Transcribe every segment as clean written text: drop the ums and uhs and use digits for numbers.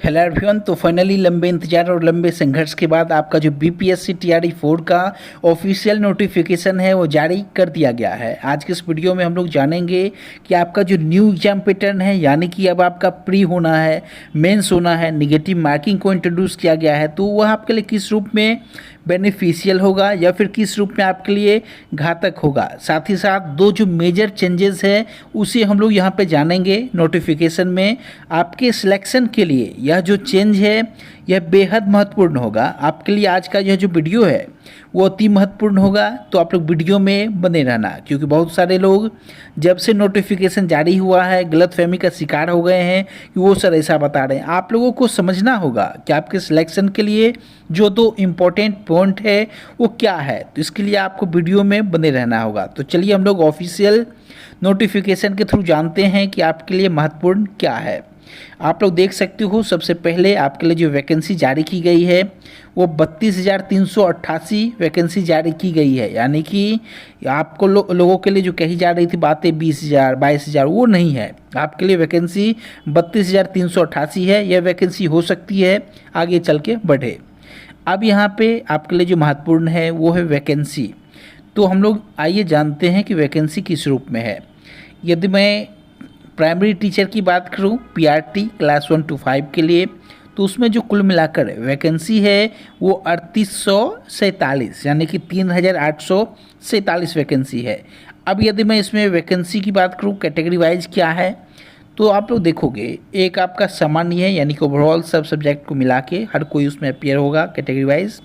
Hello everyone. तो finally लंबे इंतजार और लंबे संघर्ष के बाद आपका जो बीपीएससी टीआरई 4 का ऑफिशियल नोटिफिकेशन है वो जारी कर दिया गया है। आज के इस वीडियो में हम लोग जानेंगे कि आपका जो न्यू एग्जाम पैटर्न है, यानी कि अब आपका प्री होना है, मेंस होना है, निगेटिव मार्किंग को इंट्रोड्यूस किया गया है, तो वह आपके लिए किस रूप में बेनिफिशियल होगा या फिर किस रूप में आपके लिए घातक होगा। साथ ही साथ दो जो मेजर चेंजेस है उसे हम लोग यहाँ पे जानेंगे नोटिफिकेशन में। आपके सिलेक्शन के लिए यह जो चेंज है यह बेहद महत्वपूर्ण होगा आपके लिए। आज का यह जो वीडियो है वो अति महत्वपूर्ण होगा, तो आप लोग वीडियो में बने रहना, क्योंकि बहुत सारे लोग जब से नोटिफिकेशन जारी हुआ है गलतफहमी का शिकार हो गए हैं कि वो सर ऐसा बता रहे हैं। आप लोगों को समझना होगा कि आपके सिलेक्शन के लिए जो दो इम्पोर्टेंट पॉइंट है वो क्या है, तो इसके लिए आपको वीडियो में बने रहना होगा। तो चलिए हम लोग ऑफिशियल नोटिफिकेशन के थ्रू जानते हैं कि आपके लिए महत्वपूर्ण क्या है। आप लोग देख सकते हो, सबसे पहले आपके लिए जो वैकेंसी जारी की गई है वो 32,388 वैकेंसी जारी की गई है। यानी कि आपको लोगों के लिए जो कही जा रही थी बातें 20,000 22,000 वो नहीं है। आपके लिए वैकेंसी 32,388 है। यह वैकेंसी हो सकती है आगे चल के बढ़े। अब यहाँ पे आपके लिए जो महत्वपूर्ण है वो है वैकेंसी। तो हम लोग आइए जानते हैं कि वैकेंसी किस रूप में है। यदि मैं प्राइमरी टीचर की बात करूं पीआरटी क्लास 1 to 5 के लिए, तो उसमें जो कुल मिलाकर वैकेंसी है वो 3847 यानी कि 3847 वैकेंसी है। अब यदि मैं इसमें वैकेंसी की बात करूं कैटेगरी वाइज क्या है, तो आप लोग देखोगे एक आपका सामान्य है, यानी कि ओवरऑल सब सब्जेक्ट को मिला के हर कोई उसमें अपियर होगा कैटेगरी वाइज।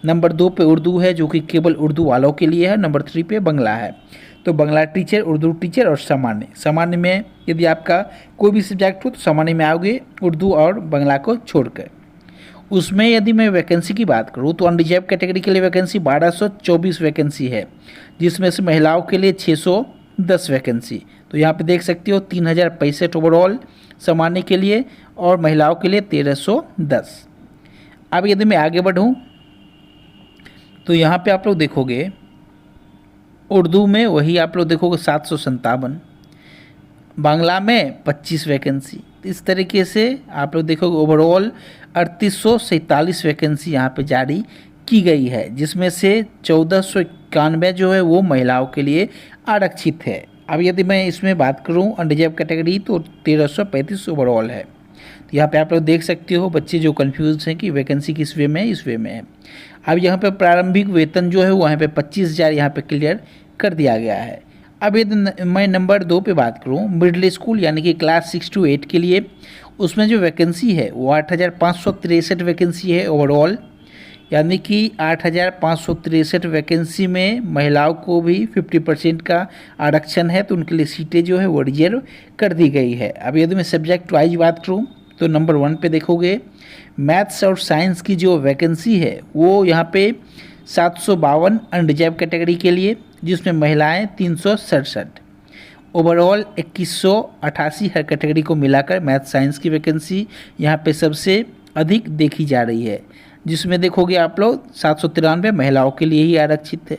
नंबर 2 पे उर्दू है जो कि केवल उर्दू वालों के लिए है। नंबर 3 पे बांग्ला है, तो बांग्ला टीचर, उर्दू टीचर और सामान्य में यदि आपका कोई भी सब्जेक्ट हो तो सामान्य में आओगे उर्दू और बांग्ला को छोड़कर। उसमें यदि मैं वैकेंसी की बात करूँ तो अनरिजर्व कैटेगरी के लिए वैकेंसी 1224 वैकेंसी है, जिसमें से महिलाओं के लिए 610 वैकेंसी। तो यहाँ पे देख सकते हो 3065 ओवरऑल सामान्य के लिए और महिलाओं के लिए 1310। अब यदि मैं आगे बढ़ूँ तो यहाँ पे आप लोग देखोगे उर्दू में वही आप लोग देखोगे 757, बांग्ला में 25 वैकेंसी। इस तरीके से आप लोग देखोगे ओवरऑल 3847 वैकेंसी यहाँ पे जारी की गई है, जिसमें से 1491 जो है वो महिलाओं के लिए आरक्षित है। अब यदि मैं इसमें बात करूँ अनरिजर्व कैटेगरी तो 1335 ओवरऑल है। तो यहाँ पे आप लोग देख सकते हो बच्चे जो कंफ्यूज हैं कि वैकेंसी किस वे में है, इस वे में है। अब यहाँ पे प्रारंभिक वेतन जो है वो यहाँ पे 25,000 यहाँ पे क्लियर कर दिया गया है। अब यदि मैं नंबर 2 पे बात करूँ मिडिल स्कूल यानी कि क्लास 6 to 8 के लिए, उसमें जो वैकेंसी है वो 8,563 वैकेंसी है ओवरऑल। यानी कि 8,563 वैकेंसी में महिलाओं को भी 50% का आरक्षण है, तो उनके लिए सीटें जो है वो रिजर्व कर दी गई है। अब यदि मैं सब्जेक्ट वाइज बात करूँ तो नंबर 1 पे देखोगे मैथ्स और साइंस की जो वैकेंसी है वो यहाँ पे 752 अनरिजर्व कैटेगरी के लिए, जिसमें महिलाएं 367। ओवरऑल 2188 हर कैटेगरी को मिलाकर मैथ साइंस की वैकेंसी यहाँ पे सबसे अधिक देखी जा रही है, जिसमें देखोगे आप लोग 793 महिलाओं के लिए ही आरक्षित है।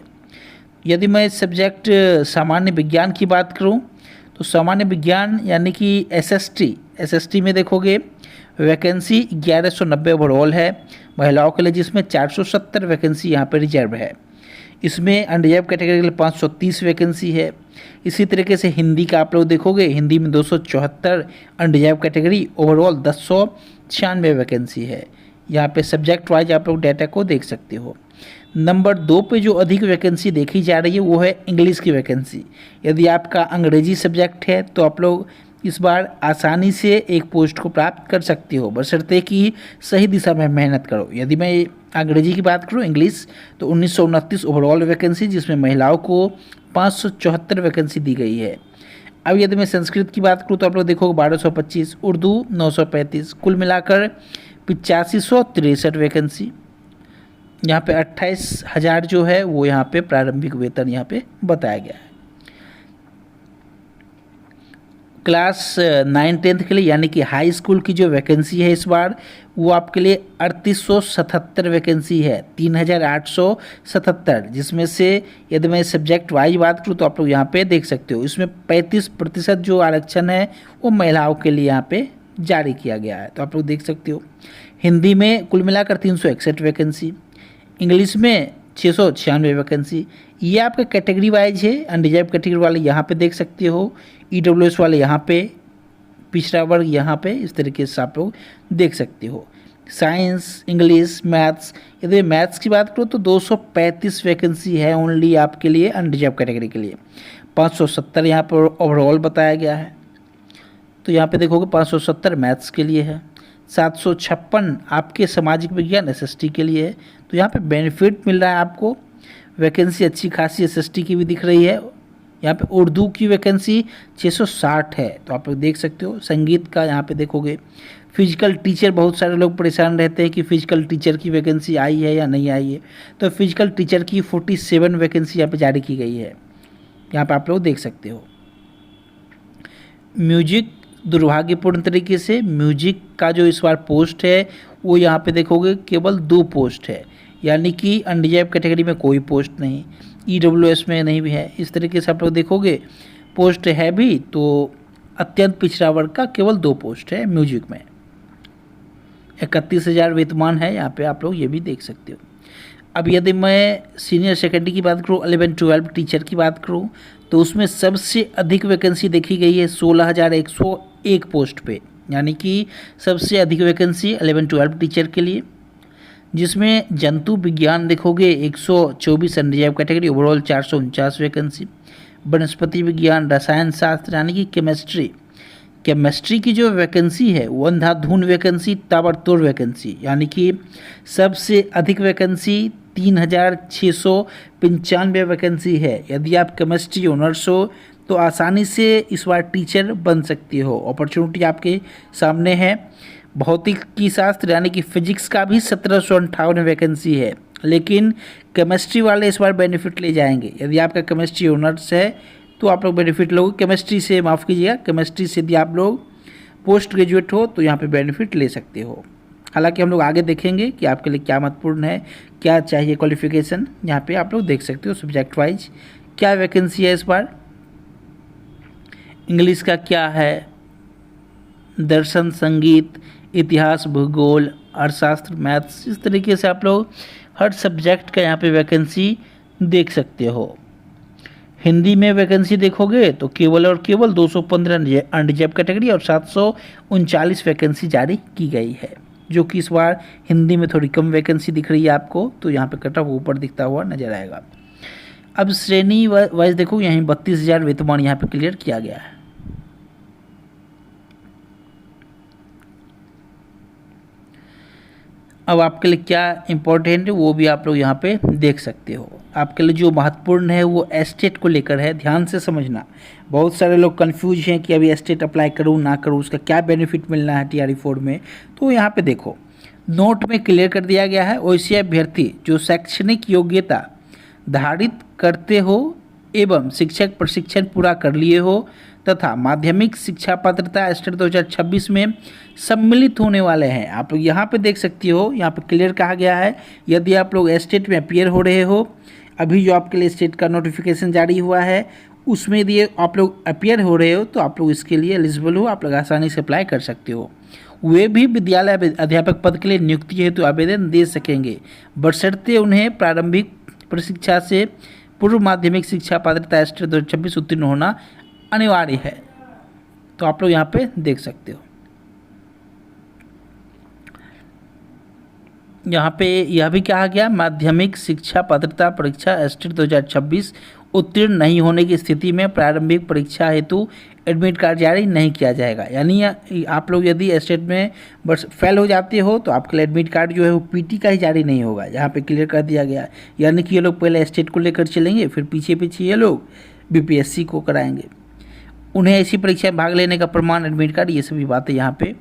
यदि मैं सब्जेक्ट सामान्य विज्ञान की बात करूँ तो सामान्य विज्ञान यानी कि एसएसटी में देखोगे वैकेंसी 1190 ओवरऑल है महिलाओं के लिए, जिसमें 470 वैकेंसी यहाँ पर रिजर्व है। इसमें अनरिजर्व कैटेगरी के लिए 530 वैकेंसी है। इसी तरीके से हिंदी का आप लोग देखोगे हिंदी में 274 अनरिजर्व कैटेगरी, ओवरऑल 1096 वैकेंसी है। यहाँ पे सब्जेक्ट वाइज आप लोग डाटा को देख सकते हो। नंबर 2 पे जो अधिक वैकेंसी देखी जा रही है वो है इंग्लिश की वैकेंसी। यदि आपका अंग्रेजी सब्जेक्ट है तो आप लोग इस बार आसानी से एक पोस्ट को प्राप्त कर सकते हो, बशर्ते कि सही दिशा में मेहनत करो। यदि मैं अंग्रेजी की बात करूँ इंग्लिश तो 1929 ओवरऑल वैकेंसी, जिसमें महिलाओं को 574 वैकेंसी दी गई है। अब यदि मैं संस्कृत की बात करूँ तो आप लोग देखोगे 1225, उर्दू 935, कुल मिलाकर 8563 वैकेंसी। यहाँ पे 28,000 जो है वो यहाँ पे प्रारंभिक वेतन यहाँ पे बताया गया है। क्लास 9-10 के लिए यानी कि हाई स्कूल की जो वैकेंसी है इस बार वो आपके लिए 3877 वैकेंसी है, 3877, जिसमें से यदि मैं सब्जेक्ट वाइज बात करूँ तो आप लोग यहाँ पे देख सकते हो इसमें 35% जो आरक्षण है वो महिलाओं के लिए यहाँ पे जारी किया गया है। तो आप लोग देख सकते हो हिंदी में कुल मिलाकर 361 वैकेंसी, इंग्लिश में 696 वैकेंसी। ये आपका कैटेगरी वाइज है। अनरिजर्व कैटेगरी वाले यहाँ पे देख सकते हो, ईडब्ल्यूएस वाले यहाँ पे, पिछड़ा वर्ग यहाँ पे, इस तरीके से आप लोग देख सकते हो। साइंस, इंग्लिश, मैथ्स, यदि मैथ्स की बात करो तो 235 वैकेंसी है ओनली आपके लिए अनरिजर्व कैटेगरी के लिए। 570 यहाँ पर ओवरऑल बताया गया है। तो यहाँ पे देखोगे 570 मैथ्स के लिए है, 756 आपके सामाजिक विज्ञान एसएसटी के लिए है। तो यहाँ पे बेनिफिट मिल रहा है आपको, वैकेंसी अच्छी खासी एसएसटी की भी दिख रही है। यहाँ पे उर्दू की वैकेंसी 660 है, तो आप लोग देख सकते हो। संगीत का यहाँ पे देखोगे, फिजिकल टीचर, बहुत सारे लोग परेशान रहते हैं कि फिजिकल टीचर की वैकेंसी आई है या नहीं आई है। तो फिजिकल टीचर की 47 वैकेंसी यहाँ पे जारी की गई है, यहाँ पे आप लोग देख सकते हो। म्यूजिक, दुर्भाग्यपूर्ण तरीके से म्यूजिक का जो इस बार पोस्ट है वो यहाँ पे देखोगे केवल 2 पोस्ट है, यानी कि अनरिजर्व कैटेगरी में कोई पोस्ट नहीं, ईडब्ल्यूएस में नहीं भी है। इस तरीके से आप लोग देखोगे पोस्ट है भी तो अत्यंत पिछड़ा वर्ग का केवल 2 पोस्ट है म्यूजिक में। 31,000 वेतमान है यहाँ पे, आप लोग ये भी देख सकते हो। अब यदि मैं सीनियर सेकेंडरी की बात करूँ, 11-12 टीचर की बात करूँ, तो उसमें सबसे अधिक वैकेंसी देखी गई है 16,101 पोस्ट पे, यानी कि सबसे अधिक वैकेंसी 11-12 टीचर के लिए, जिसमें जंतु विज्ञान देखोगे 124 अनरिजर्व कैटेगरी, ओवरऑल 449 वैकेंसी। वनस्पति विज्ञान, रसायन शास्त्र यानी कि केमिस्ट्री की जो वैकेंसी है वो अंधाधुन वैकेंसी, ताबड़तोड़ वैकेंसी, यानी कि सबसे अधिक वैकेंसी 3,695 वैकेंसी है। यदि आप केमिस्ट्री ऑनर्स हो तो आसानी से इस बार टीचर बन सकती हो, अपॉर्चुनिटी आपके सामने है। भौतिकी शास्त्र यानी कि फिजिक्स का भी 1758 वैकेंसी है, लेकिन केमिस्ट्री वाले इस बार बेनिफिट ले जाएंगे। यदि आपका केमिस्ट्री ऑनर्स है तो आप लोग बेनिफिट लोगे, केमिस्ट्री से माफ़ कीजिएगा, केमिस्ट्री से यदि आप लोग पोस्ट ग्रेजुएट हो तो यहाँ पे बेनिफिट ले सकते हो। हालांकि हम लोग आगे देखेंगे कि आपके लिए क्या महत्वपूर्ण है, क्या चाहिए क्वालिफिकेशन। यहाँ पे आप लोग देख सकते हो सब्जेक्ट वाइज क्या वैकेंसी है इस बार। इंग्लिश का क्या है, दर्शन, संगीत, इतिहास, भूगोल, अर्थशास्त्र, मैथ्स, इस तरीके से आप लोग हर सब्जेक्ट का यहाँ पे वैकेंसी देख सकते हो। हिंदी में वैकेंसी देखोगे तो केवल और केवल 215 अनरिजर्व कैटेगरी और 739 वैकेंसी जारी की गई है, जो कि इस बार हिंदी में थोड़ी कम वैकेंसी दिख रही है आपको, तो यहाँ पे कट ऑफ ऊपर दिखता हुआ नजर आएगा। अब श्रेणी वाइज देखो, यहीं 32,000 वेतमान यहाँ पे क्लियर किया गया है। अब आपके लिए क्या इम्पोर्टेंट है वो भी आप लोग यहाँ पे देख सकते हो। आपके लिए जो महत्वपूर्ण है वो एस्टेट को लेकर है, ध्यान से समझना। बहुत सारे लोग कंफ्यूज हैं कि अभी एस्टेट अप्लाई करूँ ना करूँ, उसका क्या बेनिफिट मिलना है TRE 4 में। तो यहाँ पे देखो नोट में क्लियर कर दिया गया है, वैसे अभ्यर्थी जो शैक्षणिक योग्यता धारित करते हो एवं शिक्षक प्रशिक्षण पूरा कर लिए हो तथा माध्यमिक शिक्षा पात्रता एस्टेट 2026 में सम्मिलित होने वाले हैं। आप लोग यहाँ पे देख सकते हो, यहाँ पे क्लियर कहा गया है यदि आप लोग एस्टेट में अपीयर हो रहे हो, अभी जो आपके लिए स्टेट का नोटिफिकेशन जारी हुआ है उसमें यदि आप लोग अपीयर हो रहे हो तो आप लोग इसके लिए एलिजिबल हो, आप लोग आसानी से अप्लाई कर सकते हो। वे भी विद्यालय अध्यापक पद के लिए नियुक्ति हेतु आवेदन दे सकेंगे, बशर्ते उन्हें प्रारंभिक प्रशिक्षा से पूर्व माध्यमिक शिक्षा पात्रता एस्टेट 2026 उत्तीर्ण होना अनिवार्य है। तो आप लोग यहाँ पे देख सकते हो, यहाँ पे यह भी कहा गया माध्यमिक शिक्षा पात्रता परीक्षा एस्टेट 2026 उत्तीर्ण नहीं होने की स्थिति में प्रारंभिक परीक्षा हेतु एडमिट कार्ड जारी नहीं किया जाएगा। यानी आप लोग यदि एस्टेट में बस फेल हो जाते हो तो आपके लिए एडमिट कार्ड जो है वो PT का ही जारी नहीं होगा, यहाँ पे क्लियर कर दिया गया है। यानी कि ये लोग पहले एस्टेट को लेकर चलेंगे, फिर पीछे पीछे ये लोग BPSC को कराएंगे। उन्हें ऐसी परीक्षा में भाग लेने का प्रमाण, एडमिट कार्ड, ये सभी बातें यहाँ पे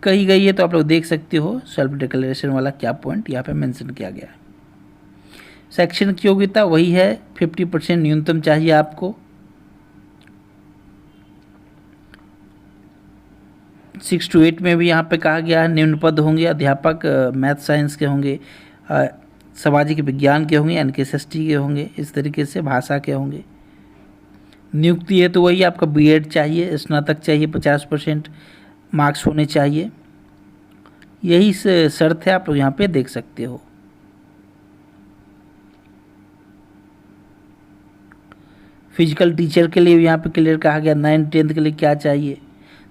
कही गई है। तो आप लोग देख सकते हो सेल्फ डिक्लेरेशन वाला क्या पॉइंट यहाँ पे मेंशन किया गया है। शैक्षणिक योग्यता वही है, 50% न्यूनतम चाहिए आपको। 6 to 8 में भी यहाँ पे कहा गया है निम्न पद होंगे, अध्यापक मैथ साइंस के होंगे, सामाजिक विज्ञान के होंगे, NKSST के होंगे, इस तरीके से भाषा के होंगे। नियुक्ति है तो वही आपका B.Ed चाहिए, स्नातक चाहिए 50%, मार्क्स होने चाहिए। यही शर्त है, आप लोग यहाँ पे देख सकते हो। फिजिकल टीचर के लिए यहाँ पे क्लियर कहा गया 9th-10th के लिए क्या चाहिए।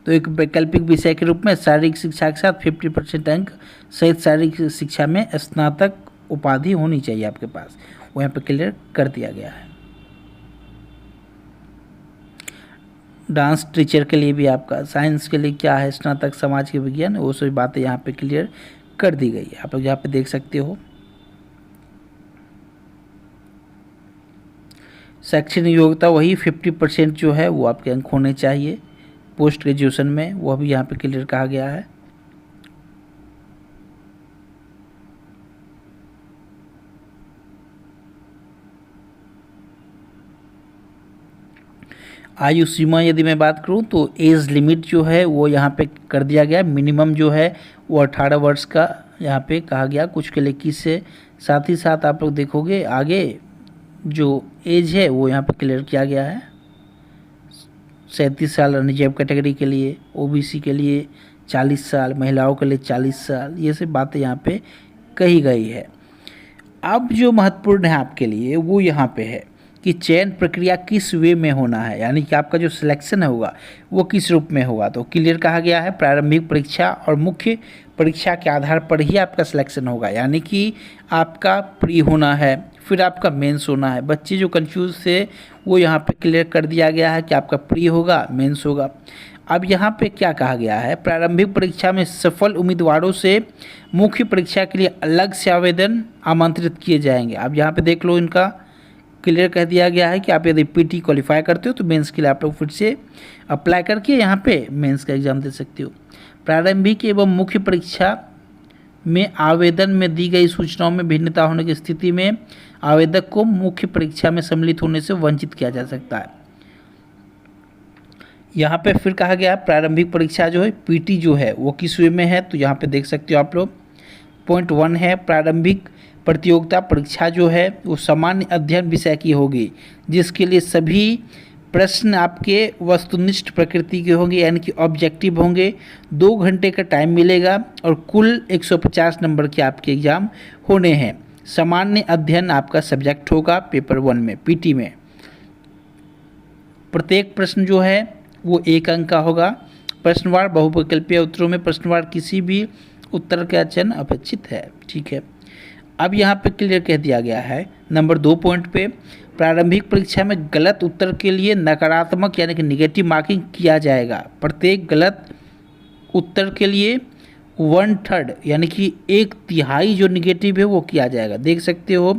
तो एक वैकल्पिक विषय के रूप में शारीरिक शिक्षा के साथ 50% अंक सहित शारीरिक शिक्षा में स्नातक उपाधि होनी चाहिए आपके पास, वो यहाँ पे क्लियर कर दिया गया है। डांस टीचर के लिए भी आपका, साइंस के लिए क्या है, स्नातक समाज के विज्ञान, वो सभी बातें यहाँ पे क्लियर कर दी गई है। आप लोग यहाँ पे देख सकते हो। शैक्षणिक योग्यता वही 50% जो है वो आपके अंक होने चाहिए पोस्ट ग्रेजुएशन में, वो भी यहाँ पे क्लियर कहा गया है। आयु सीमा यदि मैं बात करूं तो एज लिमिट जो है वो यहाँ पे कर दिया गया। मिनिमम जो है वो 18 वर्ष का यहाँ पे कहा गया, कुछ के लिए 21 से। साथ ही साथ आप लोग देखोगे आगे जो एज है वो यहाँ पे क्लियर किया गया है। 37 साल रिजर्व कैटेगरी के लिए, ओबीसी के लिए 40 साल, महिलाओं के लिए 40 साल, ये सब बातें यहाँ पे कही गई है। अब जो महत्वपूर्ण है आपके लिए वो यहाँ पे है कि चयन प्रक्रिया किस वे में होना है, यानी कि आपका जो सिलेक्शन होगा वो किस रूप में होगा। तो क्लियर कहा गया है प्रारंभिक परीक्षा और मुख्य परीक्षा के आधार पर ही आपका सिलेक्शन होगा, यानी कि आपका प्री होना है, फिर आपका मेंस होना है। बच्चे जो कंफ्यूज थे वो यहाँ पे क्लियर कर दिया गया है कि आपका प्री होगा, मेंस होगा। अब यहाँ पे क्या कहा गया है, प्रारंभिक परीक्षा में सफल उम्मीदवारों से मुख्य परीक्षा के लिए अलग से आवेदन आमंत्रित किए जाएंगे। अब यहाँ पे देख लो, इनका क्लियर कह दिया गया है कि आप यदि पीटी क्वालिफाई करते हो तो मेंस के लिए आप लोग फिर से अप्लाई करके यहाँ पे मेंस का एग्ज़ाम दे सकते हो। प्रारंभिक एवं मुख्य परीक्षा में आवेदन में दी गई सूचनाओं में भिन्नता होने की स्थिति में आवेदक को मुख्य परीक्षा में सम्मिलित होने से वंचित किया जा सकता है। यहाँ पे फिर कहा गया प्रारंभिक परीक्षा जो है पीटी जो है वो किस वे में है, तो यहाँ पे देख सकते हो आप लोग। पॉइंट 1 है प्रारंभिक प्रतियोगिता परीक्षा जो है वो सामान्य अध्ययन विषय की होगी, जिसके लिए सभी प्रश्न आपके वस्तुनिष्ठ प्रकृति के होंगे, यानी कि ऑब्जेक्टिव होंगे। 2 घंटे का टाइम मिलेगा और कुल 150 नंबर के आपके एग्ज़ाम होने हैं। सामान्य अध्ययन आपका सब्जेक्ट होगा पेपर 1 में, पीटी में। प्रत्येक प्रश्न जो है वो 1 अंक का होगा। प्रश्नवार बहुविकल्पीय उत्तरों में प्रश्नवार किसी भी उत्तर का चयन अपेक्षित है। ठीक है, अब यहाँ पे क्लियर कह दिया गया है नंबर 2 पॉइंट पे, प्रारंभिक परीक्षा में गलत उत्तर के लिए नकारात्मक यानी कि निगेटिव मार्किंग किया जाएगा। प्रत्येक गलत उत्तर के लिए 1/3 यानी कि 1/3 जो निगेटिव है वो किया जाएगा। देख सकते हो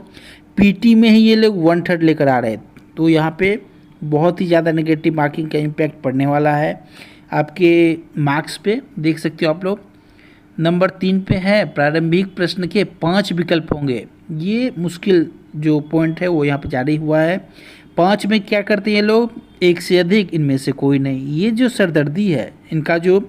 पीटी में ही ये लोग 1/3 लेकर आ रहे हैं, तो यहाँ पे बहुत ही ज़्यादा नेगेटिव मार्किंग का इम्पैक्ट पड़ने वाला है आपके मार्क्स पे। देख सकते हो आप लोग। नंबर 3 पे है प्रारंभिक प्रश्न के 5 विकल्प होंगे। ये मुश्किल जो पॉइंट है वो यहाँ पे जारी हुआ है। 5 में क्या करते हैं लोग, 1 से अधिक, इनमें से कोई नहीं। ये जो सरदर्दी है इनका जो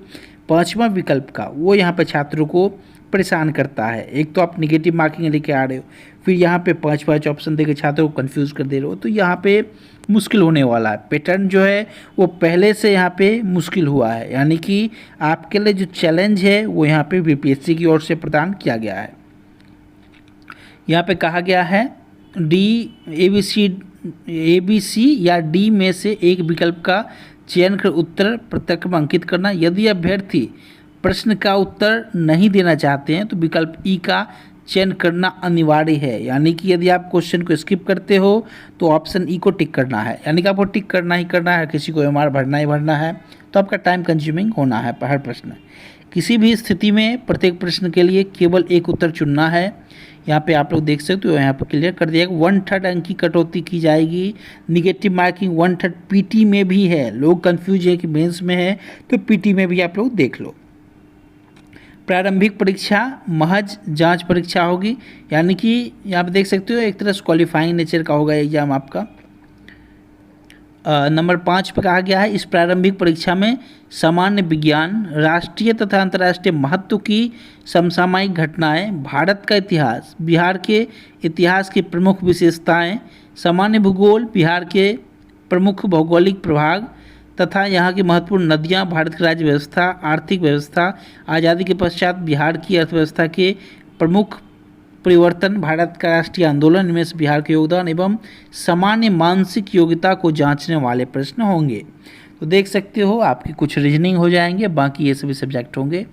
5वां विकल्प का, वो यहाँ पे छात्रों को परेशान करता है। एक तो आप निगेटिव मार्किंग लेके आ रहे हो, फिर यहाँ पे 5 ऑप्शन देकर छात्रों को कंफ्यूज कर दे रहे हो, तो यहाँ पे मुश्किल होने वाला है। पैटर्न जो है वो पहले से यहाँ पे मुश्किल हुआ है, यानी कि आपके लिए जो चैलेंज है वो यहाँ पे बीपीएससी की ओर से प्रदान किया गया है। यहाँ पे कहा गया है ABC या डी में से एक विकल्प का चयन कर उत्तर पत्रक में अंकित करना। यदि अभ्यर्थी प्रश्न का उत्तर नहीं देना चाहते हैं तो विकल्प ई का चयन करना अनिवार्य है, यानी कि यदि आप क्वेश्चन को स्किप करते हो तो ऑप्शन ई को टिक करना है, यानी कि आपको टिक करना ही करना है, किसी को एमआर भरना ही भरना है, तो आपका टाइम कंज्यूमिंग होना है हर प्रश्न। किसी भी स्थिति में प्रत्येक प्रश्न के लिए केवल एक उत्तर चुनना है। यहाँ पे आप लोग देख सकते हो, यहाँ पे क्लियर कर दिया 1/3 अंक की कटौती की जाएगी। निगेटिव मार्किंग 1/3 पीटी में भी है। लोग कंफ्यूज है कि मेंस में है, तो पीटी में भी आप लोग देख लो। प्रारंभिक परीक्षा महज जांच परीक्षा होगी, यानी कि यहाँ पे देख सकते हो एक तरह से क्वालिफाइंग नेचर का होगा एग्जाम आपका। नंबर 5 पे कहा गया है इस प्रारंभिक परीक्षा में सामान्य विज्ञान, राष्ट्रीय तथा अंतर्राष्ट्रीय महत्व की समसामयिक घटनाएं, भारत का इतिहास, बिहार के इतिहास की प्रमुख विशेषताएं, सामान्य भूगोल, बिहार के प्रमुख भौगोलिक प्रभाग, तथा यहाँ की महत्वपूर्ण नदियाँ, भारत की राज्य व्यवस्था, आर्थिक व्यवस्था, आज़ादी के पश्चात बिहार की अर्थव्यवस्था के प्रमुख परिवर्तन, भारत का राष्ट्रीय आंदोलन में से बिहार के योगदान एवं सामान्य मानसिक योग्यता को जांचने वाले प्रश्न होंगे। तो देख सकते हो आपकी कुछ रीजनिंग हो जाएंगे, बाकी ये सभी सब्जेक्ट होंगे।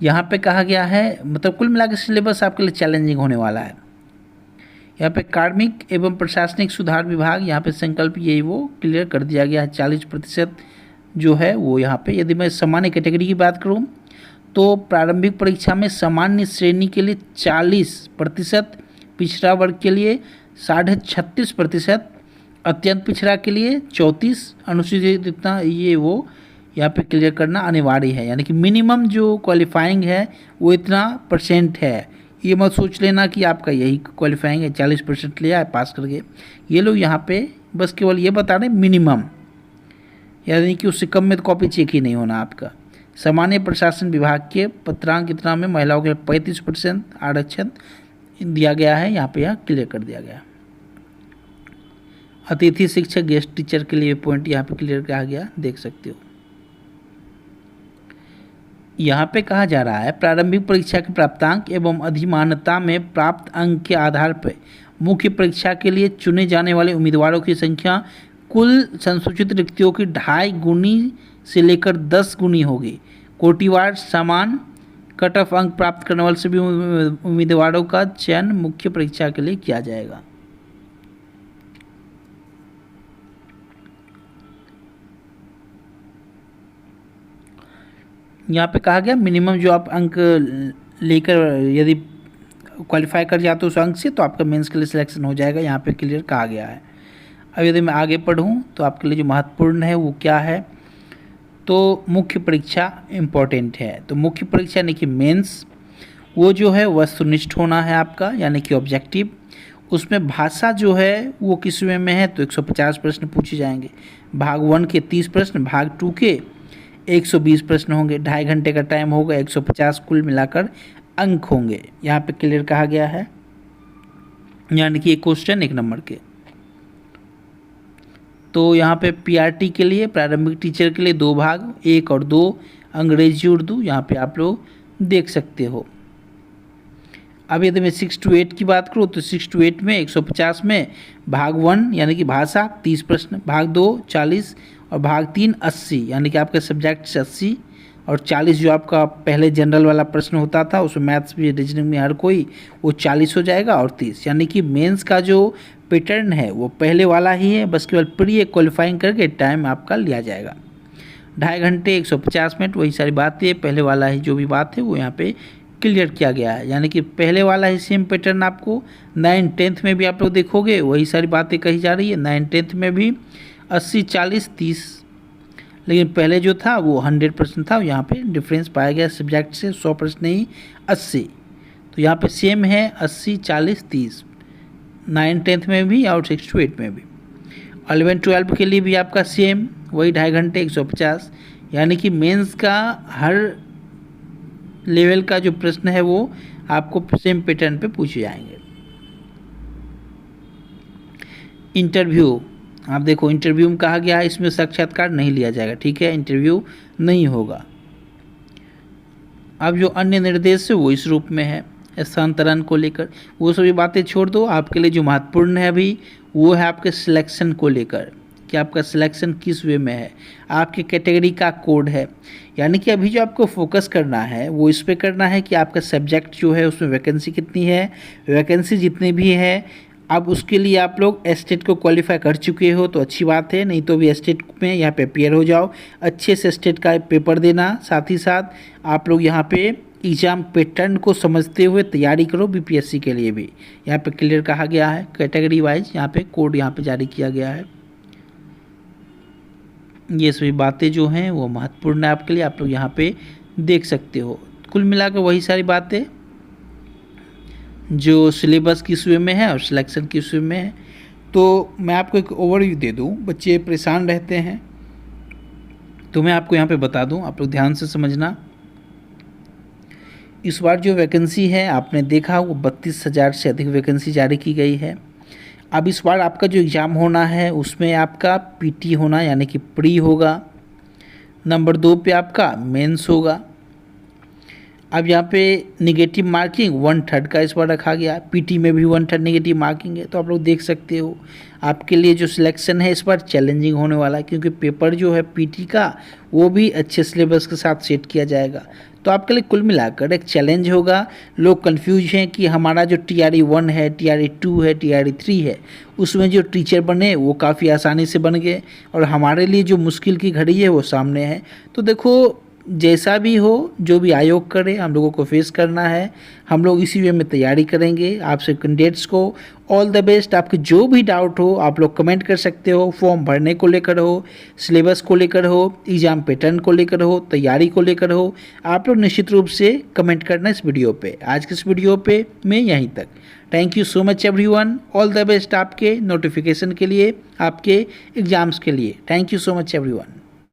यहाँ पे कहा गया है, मतलब कुल मिलाकर सिलेबस आपके लिए चैलेंजिंग होने वाला है। यहाँ पे कार्मिक एवं प्रशासनिक सुधार विभाग, यहाँ पे संकल्प ये वो क्लियर कर दिया गया है। 40% जो है वो यहाँ पे। यदि मैं सामान्य कैटेगरी की बात करूँ तो प्रारंभिक परीक्षा में सामान्य श्रेणी के लिए 40%, पिछड़ा वर्ग के लिए 36.5%, अत्यंत पिछड़ा के लिए 34, अनुसूचित इतना ये वो यहाँ पे क्लियर करना अनिवार्य है। यानी कि मिनिमम जो क्वालिफाइंग है वो इतना परसेंट है। ये मत सोच लेना कि आपका यही क्वालिफाइंग है, 40% लिया है पास करके। ये लोग यहाँ पे बस केवल ये बता रहे मिनिमम, यानी कि उससे कम में तो कॉपी चेक ही नहीं होना आपका। सामान्य प्रशासन विभाग के पत्रांक इतना में महिलाओं के 35% आरक्षण दिया गया है, यहाँ पे क्लियर कर दिया गया। अतिथि शिक्षक, गेस्ट टीचर के लिए पॉइंट यहाँ पे क्लियर किया गया, देख सकते हो। यहाँ पे कहा जा रहा है प्रारंभिक परीक्षा के प्राप्तांक एवं अधिमान्यता में प्राप्त अंक के आधार पर मुख्य परीक्षा के लिए चुने जाने वाले उम्मीदवारों की संख्या कुल संसूचित रिक्तियों की 2.5 गुनी से लेकर 10 गुनी होगी। कोटिवार समान कट ऑफ अंक प्राप्त करने वाले सभी उम्मीदवारों का चयन मुख्य परीक्षा के लिए किया जाएगा। यहाँ पे कहा गया मिनिमम जो आप अंक लेकर यदि क्वालिफाई कर जाते हो उस अंक से तो आपका मेंस के लिए सिलेक्शन हो जाएगा, यहाँ पे क्लियर कहा गया है। अब यदि मैं आगे पढ़ूँ तो आपके लिए जो महत्वपूर्ण है वो क्या है, तो मुख्य परीक्षा इम्पोर्टेंट है। तो मुख्य परीक्षा यानी कि मेंस वो जो है वस्तुनिष्ठ होना है आपका, यानी कि ऑब्जेक्टिव। उसमें भाषा जो है वो किस वे में है, तो 150 प्रश्न पूछे जाएंगे। भाग 1 के 30 प्रश्न, भाग 2 के 120 प्रश्न होंगे। 2.5 घंटे का टाइम होगा, 150 कुल मिलाकर अंक होंगे। यहाँ पे क्लियर कहा गया है, यानी कि एक क्वेश्चन 1 नंबर के। तो यहाँ पे पीआरटी के लिए, प्रारंभिक टीचर के लिए 2 भाग, 1 और 2, अंग्रेजी उर्दू, यहाँ पे आप लोग देख सकते हो। अब यदि मैं 6 to 8 की बात करूँ तो 6 to 8 में 150 में भाग 1 यानी कि भाषा 30 प्रश्न, भाग 2 40 और भाग 3 80, यानी कि आपके सब्जेक्ट से 80 और 40 जो आपका पहले जनरल वाला प्रश्न होता था उसमें मैथ्स भी रीजनिंग में हर कोई, वो 40 हो जाएगा और 30, यानी कि मेंस का जो पैटर्न है वो पहले वाला ही है, बस केवल प्री क्वालिफाइंग करके टाइम आपका लिया जाएगा। 2.5 घंटे 150 मिनट, वही सारी बातें पहले वाला ही जो भी बात है वो यहाँ पे क्लियर किया गया है। यानी कि पहले वाला ही सेम पैटर्न आपको 9th 10th में भी आप लोग देखोगे, वही सारी बातें कही जा रही है। 9th 10th में भी 80 40 30, लेकिन पहले जो था वो 100% था, यहाँ पे डिफरेंस पाया गया सब्जेक्ट से, 100 प्रश्न नहीं 80। तो यहाँ पे सेम है 80 40 30, 9th 10th में भी और 6 to 8 में भी। 11 12 के लिए भी आपका सेम वही 2.5 घंटे 150, यानी कि मेंस का हर लेवल का जो प्रश्न है वो आपको सेम पैटर्न पे पूछे जाएंगे। इंटरव्यू, आप देखो इंटरव्यू में कहा गया है इसमें साक्षात्कार नहीं लिया जाएगा, ठीक है, इंटरव्यू नहीं होगा। अब जो अन्य निर्देश है वो इस रूप में है, स्थानांतरण को लेकर वो सभी बातें छोड़ दो। आपके लिए जो महत्वपूर्ण है अभी वो है आपके सिलेक्शन को लेकर, कि आपका सिलेक्शन किस वे में है, आपकी कैटेगरी का कोड है। यानी कि अभी जो आपको फोकस करना है वो इस पे करना है कि आपका सब्जेक्ट जो है उसमें वैकेंसी कितनी है, वैकेंसी जितनी भी है। अब उसके लिए आप लोग एस्टेट को क्वालिफाई कर चुके हो तो अच्छी बात है, नहीं तो भी एस्टेट में यहाँ पे अपेयर हो जाओ, अच्छे से एस्टेट का पेपर देना। साथ ही साथ आप लोग यहाँ पे एग्ज़ाम पैटर्न को समझते हुए तैयारी करो बीपीएससी के लिए भी। यहाँ पे क्लियर कहा गया है, कैटेगरी वाइज यहाँ पे कोड यहाँ पे जारी किया गया है। ये सभी बातें जो हैं वो महत्वपूर्ण है आपके लिए, आप लोग यहाँ पे देख सकते हो। कुल मिलाकर वही सारी बातें जो सिलेबस किस वे में है और सिलेक्शन किस वे में है। तो मैं आपको एक ओवरव्यू दे दूं, बच्चे परेशान रहते हैं तो मैं आपको यहाँ पे बता दूं, आप लोग ध्यान से समझना। इस बार जो वैकेंसी है आपने देखा वो 32,000 से अधिक वैकेंसी जारी की गई है। अब इस बार आपका जो एग्ज़ाम होना है उसमें आपका पीटी होना यानी कि प्री होगा। नंबर 2 पे आपका मेंस होगा। अब यहाँ पे निगेटिव मार्किंग 1/3 का इस बार रखा गया। पीटी में भी 1/3 निगेटिव मार्किंग है। तो आप लोग देख सकते हो आपके लिए जो सिलेक्शन है इस बार चैलेंजिंग होने वाला है, क्योंकि पेपर जो है पीटी का वो भी अच्छे सिलेबस के साथ सेट किया जाएगा। तो आपके लिए कुल मिलाकर एक चैलेंज होगा। लोग कंफ्यूज हैं कि हमारा जो TRE 1 है, TRE 2 है, TRE 3 है, उसमें जो टीचर बने वो काफ़ी आसानी से बन गए और हमारे लिए जो मुश्किल की घड़ी है वो सामने है। तो देखो, जैसा भी हो, जो भी आयोग करे, हम लोगों को फेस करना है। हम लोग इसी वे में तैयारी करेंगे। आपसे कैंडिडेट्स को ऑल द बेस्ट। आपके जो भी डाउट हो आप लोग कमेंट कर सकते हो। फॉर्म भरने को लेकर हो, सिलेबस को लेकर हो, एग्ज़ाम पैटर्न को लेकर हो, तैयारी को लेकर हो, आप लोग निश्चित रूप से कमेंट करना इस वीडियो पे। आज के इस वीडियो पे मैं यहीं तक। Thank you so much everyone. All the best आपके नोटिफिकेशन के लिए, आपके एग्ज़ाम्स के लिए। Thank you so much everyone.